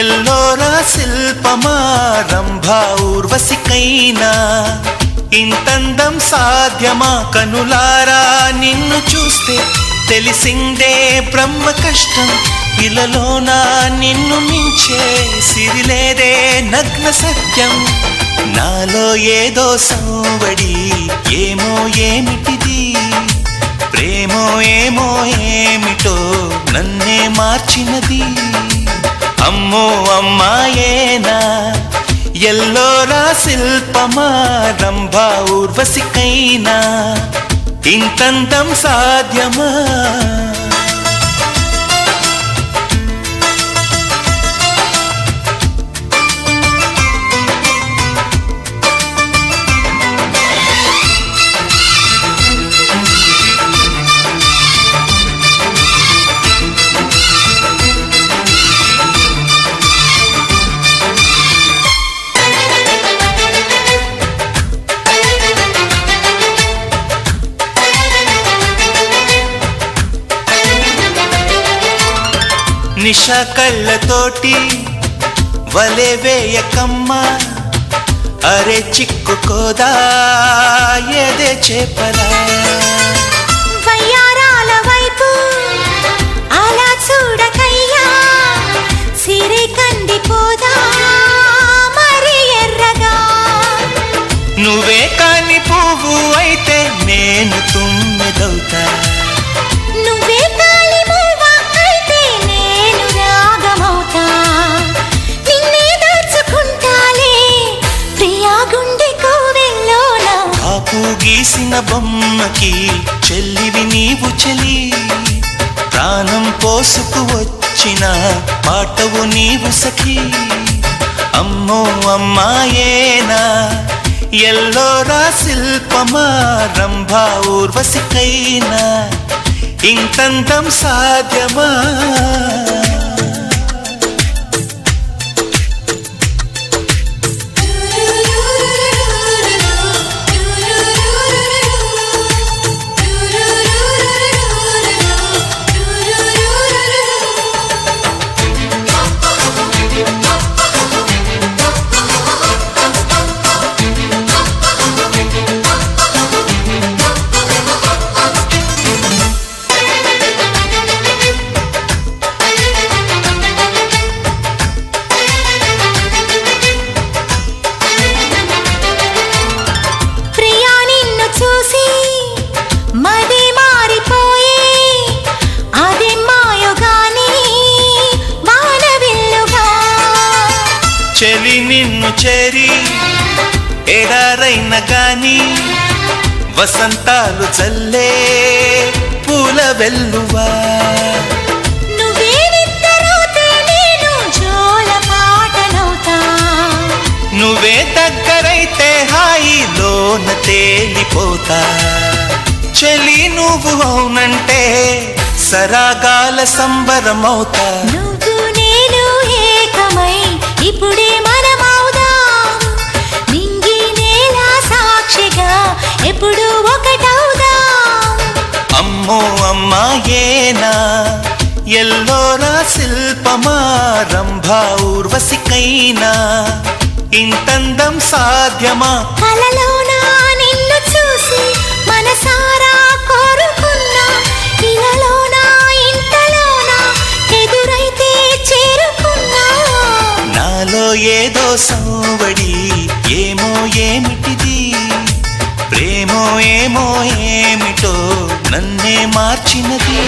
ఎల్లోరా శిల్పమా రంభా ఊర్వశికైనా ఇంతందం సాధ్యమా కనులారా నిన్ను చూస్తే తెలిసిందే బ్రహ్మ కష్టం ఇలలోనా నిన్ను మించే సిరిలేదే నగ్న సత్యం నాలో ఏదో సంవడి ఏమో ఏమిటిది ప్రేమో ఏమో ఏమిటో నన్నే మార్చినది అమ్మో అమ్మాయేనా ఎల్లోరా శిల్పమా రంభా ఊర్వశికైనా ఇంతంతం సాధ్యమా నిషా కళ్ళతోటి వలే వేయకమ్మా అరే చిక్కుకోదా ఏదే చేపలా వయ్యారాల వైపు అలా చూడకయ్యా సిరి కందిపోదా మరి ఎర్రగా నువ్వే కాని పువ్వు అయితే నేను తుమ్మెదవుతా నువ్వే కాలి మూవ అయితే నేను రాగమవుతా నిన్నే దాచుకుంటాలే ప్రియా గుండె కోవెల్లోన కాపు గీసిన బొమ్మకి చెల్లివి నీవు చెలి ప్రాణం పోసుకు వచ్చిన పాటవు నీవు సఖి అమ్మో అమ్మాయేనా ఎల్లోరా శిల్పమా రంభా ఊర్వశికైనా ఇంతంతం సాధ్యమా చెలి నిన్ను చేరి ఎడారైన గాని వసంతాలు చల్లే పూల వెల్లువా నువ్వే నిద్రపోతే నేను జోల పాటనవుతా నువ్వే దగ్గరైతే హాయిలోన తేలిపోతా చెలి నువ్వు అవునంటే సరాగాల సంబరమవుతా నువ్వు నేను ఏకమై ఇప్పుడే మనమవుదాం నింగి నేల సాక్షిగా ఎప్పుడు ఒకటవుదాం అమ్మో అమ్మాయేనా ఎల్లోరా శిల్పమా రంభా ఊర్వశికైనా ఇంతందం సాధ్యమా కలలోనా నిన్ను చూసి మనసారా కోరుకున్నా ఇలలోనా ఇంతలోనా ఎదురైతే చేరుకున్నా నాలో ఏదో సంవడి ఏమో ఏమిటిది ప్రేమో ఏమో ఏమిటో నన్నే మార్చినది